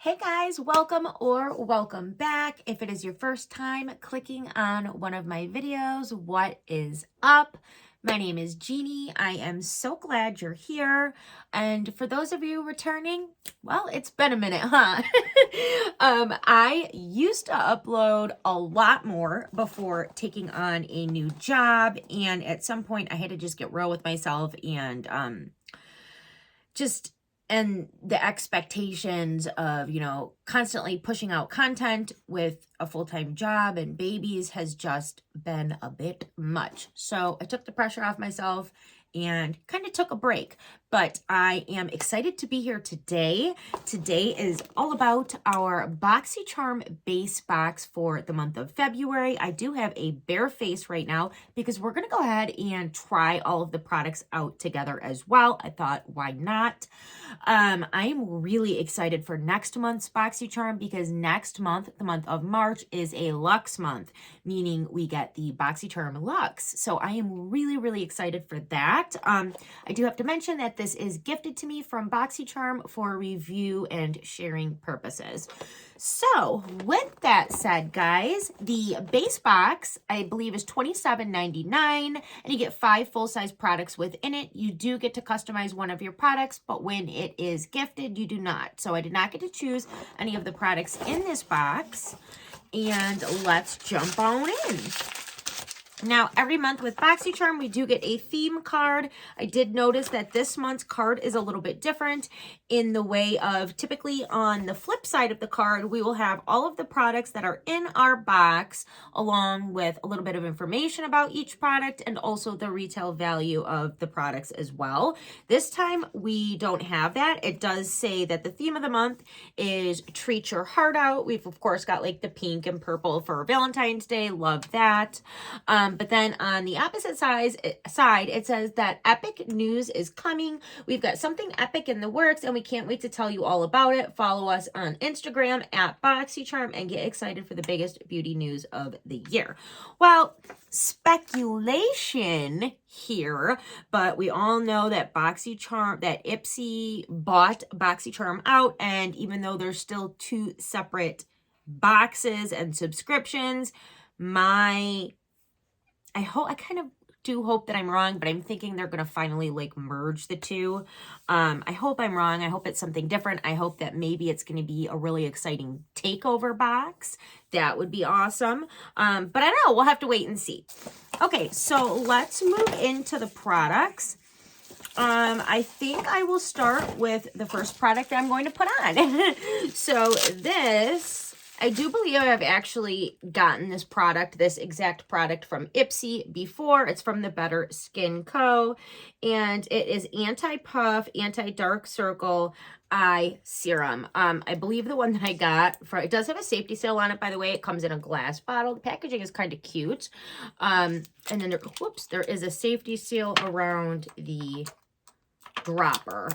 Hey guys, welcome or welcome back. If it is your first time clicking on one of my videos, what is up? My name is Jeannie. I am so glad you're here. And for those of you returning, well, it's been a minute, huh? I used to upload a lot more before taking on a new job. And at some point I had to just get real with myself and and the expectations of, constantly pushing out content with a full-time job and babies has just been a bit much. So I took the pressure off myself and kind of took a break, but I am excited to be here today. Today is all about our BoxyCharm base box for the month of February. I do have a bare face right now because we're going to go ahead and try all of the products out together as well. I thought, why not? I'm really excited for next month's BoxyCharm because next month, the month of March, is a Luxe month, meaning we get the BoxyCharm Luxe. So I am really, really excited for that. I do have to mention that this is gifted to me from BoxyCharm for review and sharing purposes. So with that said, guys, the base box, I believe, is $27.99, and you get 5 full-size products within it. You do get to customize one of your products, but when it is gifted, you do not. So I did not get to choose any of the products in this box, and let's jump on in. Now, every month with BoxyCharm, we do get a theme card. I did notice that this month's card is a little bit different in the way of typically on the flip side of the card, we will have all of the products that are in our box along with a little bit of information about each product and also the retail value of the products as well. This time, we don't have that. It does say that the theme of the month is Treat Your Heart Out. We've, of course, got like the pink and purple for Valentine's Day. Love that. But then on the opposite side, it says that epic news is coming. We've got something epic in the works, and we can't wait to tell you all about it. Follow us on Instagram at BoxyCharm and get excited for the biggest beauty news of the year. Well, speculation here, but we all know that BoxyCharm, that Ipsy bought BoxyCharm out, and even though there's still 2 separate boxes and subscriptions, I kind of do hope that I'm wrong, but I'm thinking they're going to finally like merge the 2. I hope I'm wrong. I hope it's something different. I hope that maybe it's going to be a really exciting takeover box. That would be awesome. But I don't know. We'll have to wait and see. Okay, so let's move into the products. I think I will start with the first product that I'm going to put on. So this, I do believe I've actually gotten this exact product from Ipsy before. It's from the Better Skin Co. And it is Anti-Puff, Anti-Dark Circle Eye Serum. I believe the one that I got, it does have a safety seal on it, by the way. It comes in a glass bottle. The packaging is kind of cute. And then there is a safety seal around the dropper.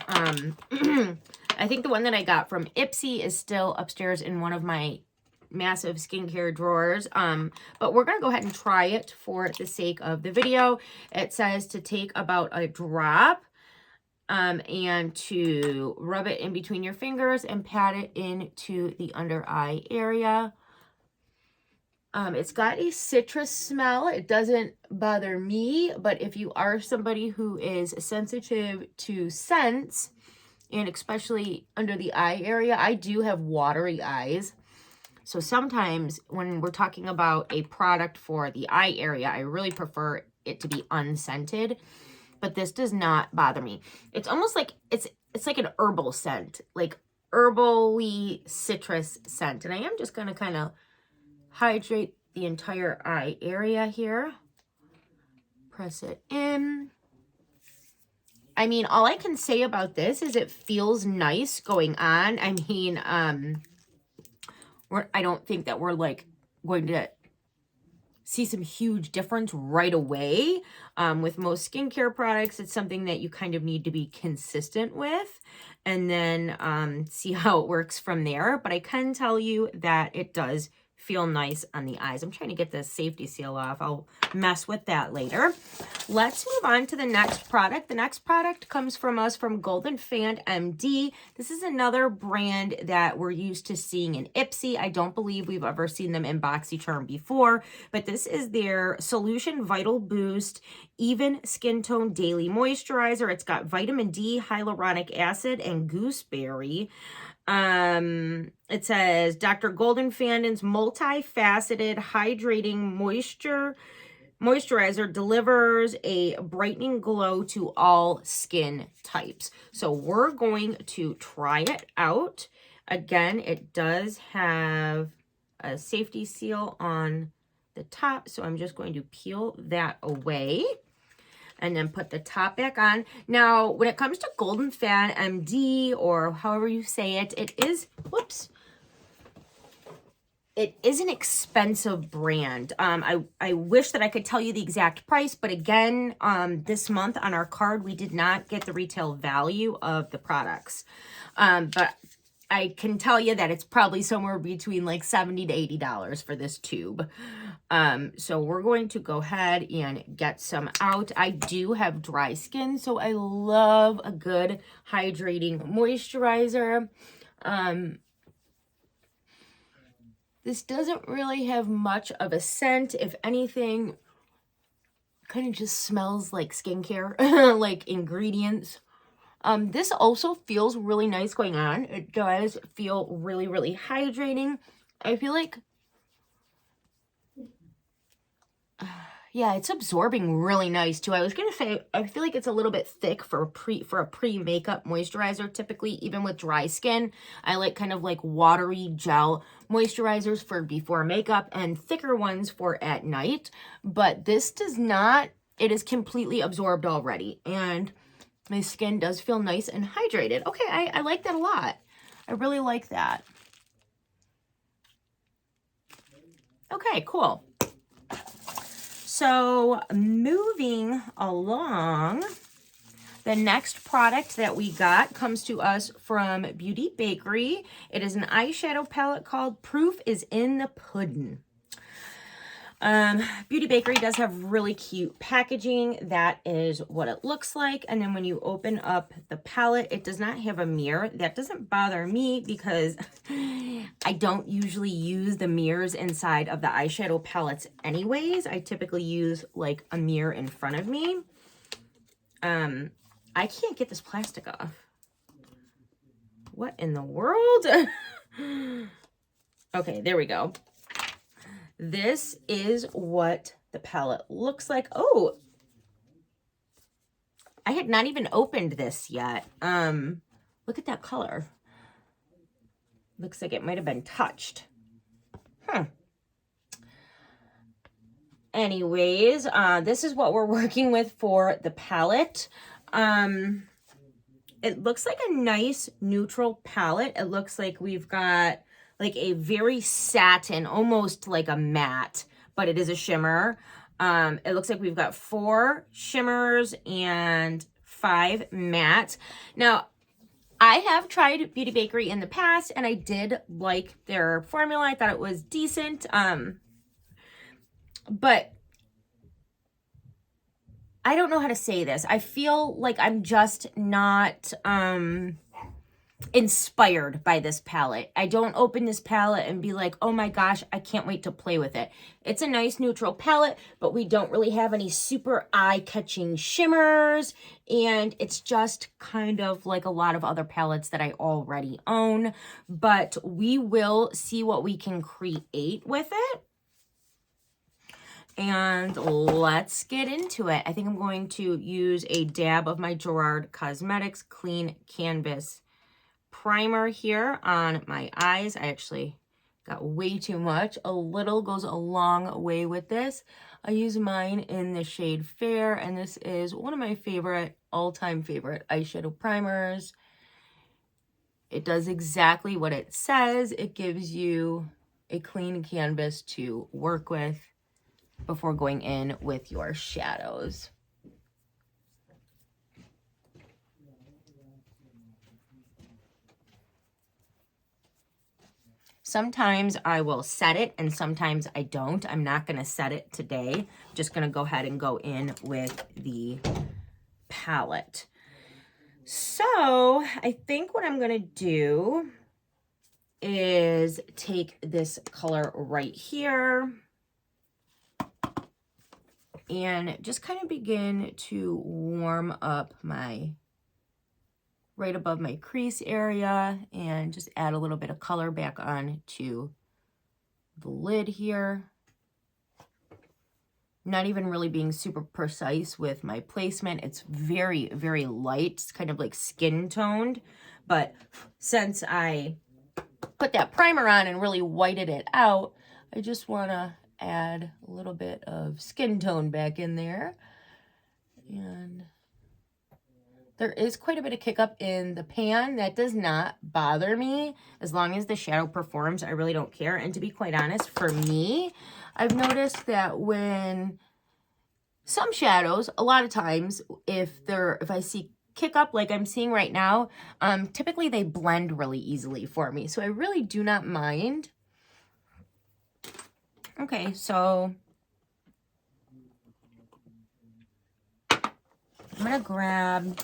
I think the one that I got from Ipsy is still upstairs in one of my massive skincare drawers, but we're gonna go ahead and try it for the sake of the video. It says to take about a drop and to rub it in between your fingers and pat it into the under eye area. It's got a citrus smell. It doesn't bother me, but if you are somebody who is sensitive to scents, and especially under the eye area, I do have watery eyes. So sometimes when we're talking about a product for the eye area, I really prefer it to be unscented, but this does not bother me. It's almost like, it's like an herbal scent, like herbal-y citrus scent. And I am just going to kind of hydrate the entire eye area here. Press it in. I mean, all I can say about this is it feels nice going on. I mean, I don't think that we're like going to see some huge difference right away. With most skincare products, it's something that you kind of need to be consistent with and then see how it works from there. But I can tell you that it does feel nice on the eyes. I'm trying to get the safety seal off. I'll mess with that later. Let's move on to the next product. The next product comes from us from Golden Fan MD. This is another brand that we're used to seeing in Ipsy. I don't believe we've ever seen them in BoxyCharm before, but this is their Solution Vital Boost Even Skin Tone Daily Moisturizer. It's got vitamin D, hyaluronic acid, and gooseberry. It says Dr. Golden Fanden's multifaceted hydrating moisturizer delivers a brightening glow to all skin types. So we're going to try it out. Again, it does have a safety seal on the top, so I'm just going to peel that away and then put the top back on. Now, when it comes to Golden Fan MD, or however you say it, it is an expensive brand. I wish that I could tell you the exact price, but again, this month on our card, we did not get the retail value of the products. But I can tell you that it's probably somewhere between like $70 to $80 for this tube. So we're going to go ahead and get some out. I do have dry skin, so I love a good hydrating moisturizer. This doesn't really have much of a scent. If anything, kind of just smells like skincare, like ingredients. This also feels really nice going on. It does feel really, really hydrating. I feel like, yeah, it's absorbing really nice too. I was gonna say, I feel like it's a little bit thick for a pre-makeup moisturizer. Typically, even with dry skin, I like kind of like watery gel moisturizers for before makeup and thicker ones for at night. But this does not. It is completely absorbed already, and my skin does feel nice and hydrated. Okay, I like that a lot. I really like that. Okay, cool. So moving along, the next product that we got comes to us from Beauty Bakery. It is an eyeshadow palette called Proof is in the Puddin'. Beauty Bakery does have really cute packaging. That is what it looks like. And then when you open up the palette, it does not have a mirror. That doesn't bother me because I don't usually use the mirrors inside of the eyeshadow palettes anyways. I typically use like a mirror in front of me. I can't get this plastic off. What in the world? Okay, there we go. This is what the palette looks like. Oh, I had not even opened this yet. Look at that color. Looks like it might have been touched. Anyways, this is what we're working with for the palette. It looks like a nice neutral palette. It looks like we've got like a very satin, almost like a matte, but it is a shimmer. It looks like we've got 4 shimmers and 5 mattes. Now, I have tried Beauty Bakery in the past, and I did like their formula. I thought it was decent. But I don't know how to say this. I feel like I'm just not inspired by this palette. I don't open this palette and be like, oh my gosh, I can't wait to play with it. It's a nice neutral palette, but we don't really have any super eye-catching shimmers, and it's just kind of like a lot of other palettes that I already own, but we will see what we can create with it. And let's get into it. I think I'm going to use a dab of my Gerard Cosmetics Clean Canvas primer here on my eyes. I actually got way too much. A little goes a long way with this. I use mine in the shade Fair, and this is one of my favorite, all-time favorite eyeshadow primers. It does exactly what it says. It gives you a clean canvas to work with before going in with your shadows. Sometimes I will set it and sometimes I don't. I'm not going to set it today. I'm just going to go ahead and go in with the palette. So I think what I'm going to do is take this color right here and just kind of begin to warm up my, right above my crease area, and just add a little bit of color back on to the lid here. Not even really being super precise with my placement. It's very, very light. It's kind of like skin toned, but since I put that primer on and really whited it out, I just want to add a little bit of skin tone back in there. And there is quite a bit of kick up in the pan. That does not bother me. As long as the shadow performs, I really don't care. And to be quite honest, for me, I've noticed that when some shadows, a lot of times, if I see kick up like I'm seeing right now, typically they blend really easily for me. So I really do not mind. Okay, so I'm gonna grab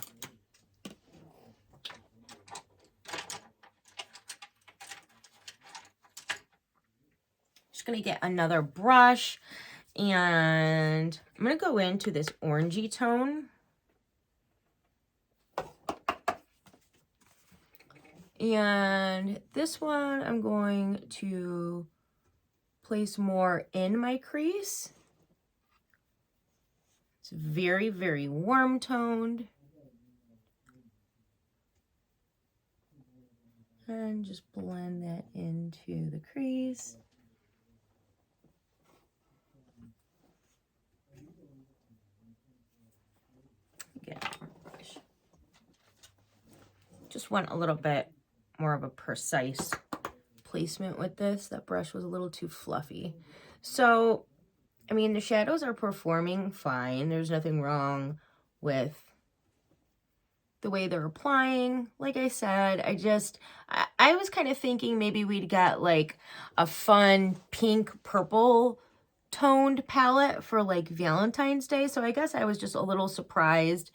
gonna get another brush, and I'm gonna go into this orangey tone, and this one I'm going to place more in my crease. It's very, very warm toned, and just blend that into the crease. Just want a little bit more of a precise placement with this. That brush was a little too fluffy. So, I mean, the shadows are performing fine. There's nothing wrong with the way they're applying. Like I said, I was kind of thinking maybe we'd get like a fun pink purple toned palette for like Valentine's Day. So I guess I was just a little surprised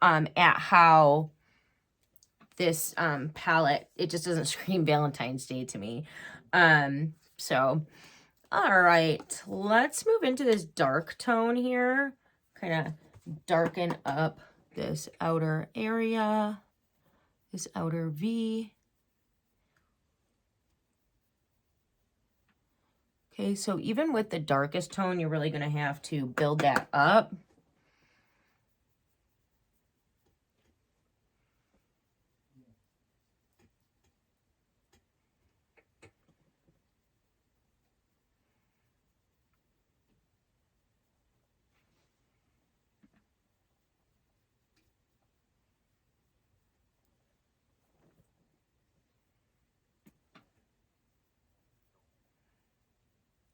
at how this palette, it just doesn't scream Valentine's Day to me. So, all right, let's move into this dark tone here. Kind of darken up this outer area, this outer V. Okay, so even with the darkest tone, you're really going to have to build that up.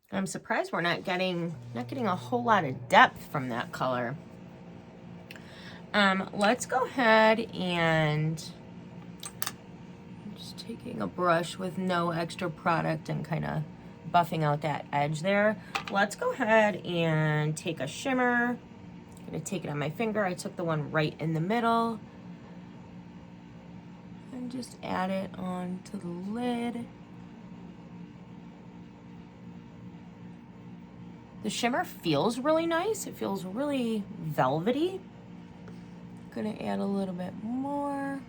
I'm surprised we're not getting a whole lot of depth from that color. Let's go ahead and just taking a brush with no extra product and kind of buffing out that edge there. Let's go ahead and take a shimmer. I'm gonna take it on my finger. I took the one right in the middle and just add it onto the lid. The shimmer feels really nice. It feels really velvety. Gonna add a little bit more.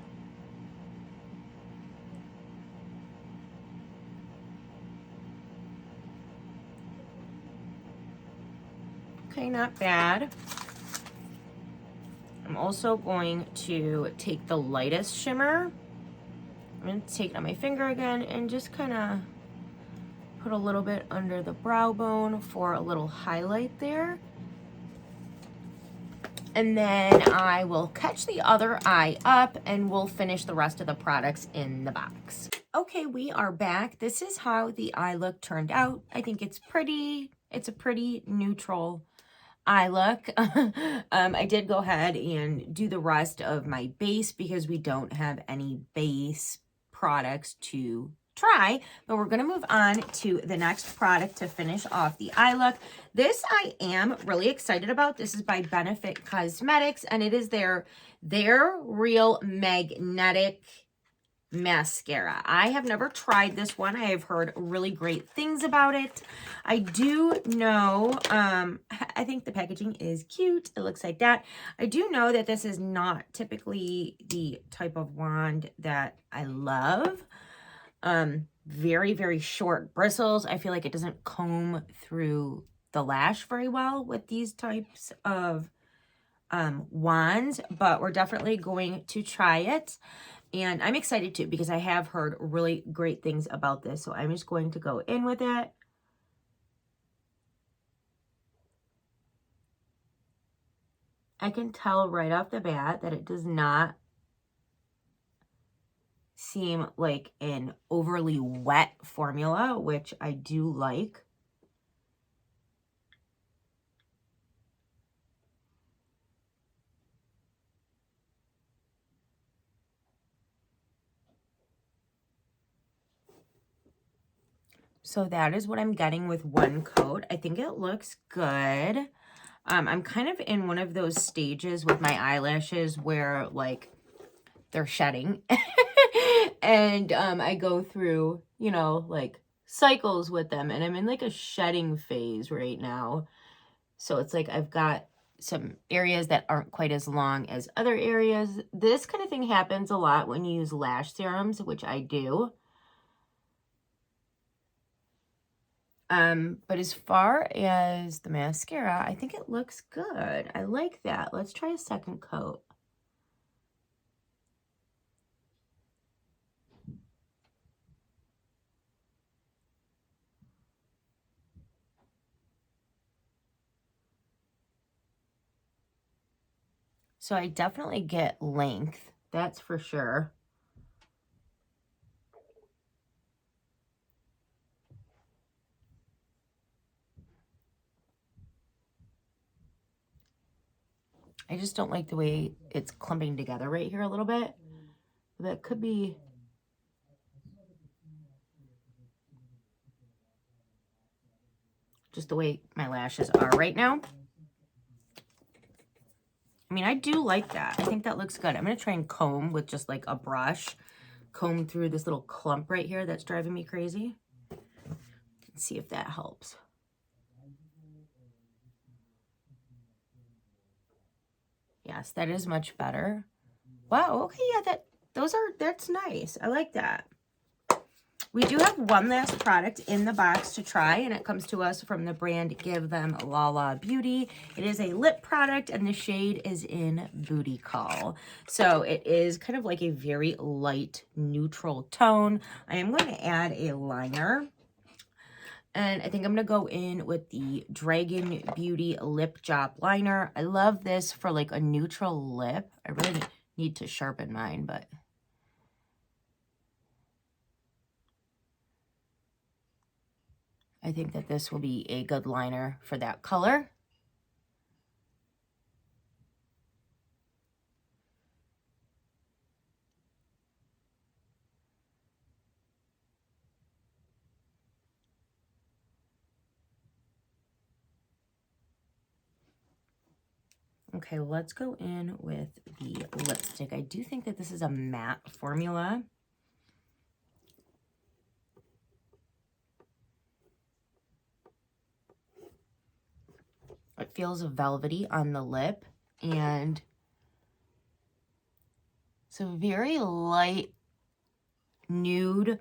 Okay, not bad. I'm also going to take the lightest shimmer. I'm gonna take it on my finger again and just kind of put a little bit under the brow bone for a little highlight there. And then I will catch the other eye up and we'll finish the rest of the products in the box. Okay, we are back. This is how the eye look turned out. I think it's pretty. It's a pretty neutral eye look. I did go ahead and do the rest of my base because we don't have any base products to try, but we're going to move on to the next product to finish off the eye look. This I am really excited about. This is by Benefit Cosmetics, and it is their Real Magnetic Mascara. I have never tried this one. I have heard really great things about it. I do know, I think the packaging is cute. It looks like that. I do know that this is not typically the type of wand that I love. Very, very short bristles. I feel like it doesn't comb through the lash very well with these types of wands, but we're definitely going to try it. And I'm excited too, because I have heard really great things about this. So I'm just going to go in with it. I can tell right off the bat that it does not seem like an overly wet formula, which I do like. So that is what I'm getting with one coat. I think it looks good. I'm kind of in one of those stages with my eyelashes where like they're shedding and I go through, you know, like cycles with them, and I'm in like a shedding phase right now. So it's like I've got some areas that aren't quite as long as other areas. This kind of thing happens a lot when you use lash serums, which I do. But as far as the mascara, I think it looks good. I like that. Let's try a second coat. So I definitely get length, that's for sure. I just don't like the way it's clumping together right here a little bit. That could be just the way my lashes are right now. I mean, I do like that. I think that looks good. I'm going to try and comb with just like a brush. Comb through this little clump right here that's driving me crazy. Let's see if that helps. Yes, that is much better. Wow, okay, yeah, that's nice. I like that. We do have one last product in the box to try, and it comes to us from the brand Give Them Lala Beauty. It is a lip product, and the shade is in Booty Call. So it is kind of like a very light, neutral tone. I am going to add a liner. And I think I'm going to go in with the Dragon Beauty Lip Job Liner. I love this for like a neutral lip. I really need to sharpen mine, but I think that this will be a good liner for that color. Okay, let's go in with the lipstick. I do think that this is a matte formula. It feels velvety on the lip, and it's a very light nude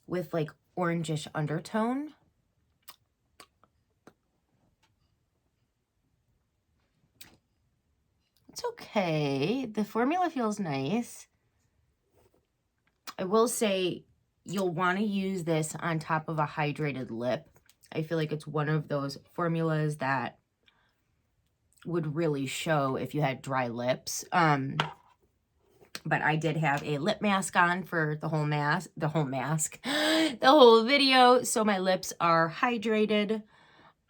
with like orangish undertone. It's okay. The formula feels nice. I will say you'll want to use this on top of a hydrated lip. I feel like it's one of those formulas that would really show if you had dry lips. But I did have a lip mask on for the whole video. So my lips are hydrated.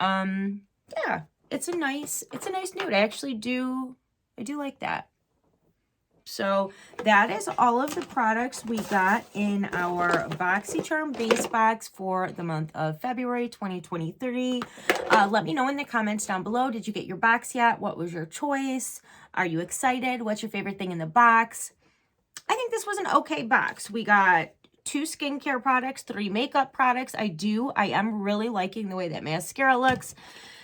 Yeah, it's a nice nude. I do like that. So that is all of the products we got in our BoxyCharm base box for the month of February 2023. Let me know in the comments down below. Did you get your box yet? What was your choice? Are you excited? What's your favorite thing in the box? I think this was an okay box. We got 2 skincare products, 3 makeup products. I am really liking the way that mascara looks.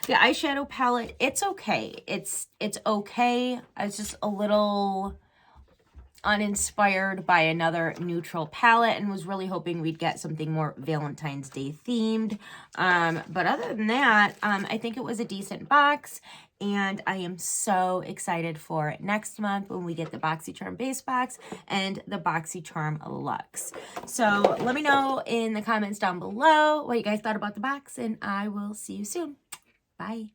The eyeshadow palette, it's okay. It's okay. It's just a little uninspired by another neutral palette and was really hoping we'd get something more Valentine's Day themed. But other than that, I think it was a decent box, and I am so excited for next month when we get the BoxyCharm base box and the BoxyCharm Luxe. So let me know in the comments down below what you guys thought about the box, and I will see you soon. Bye.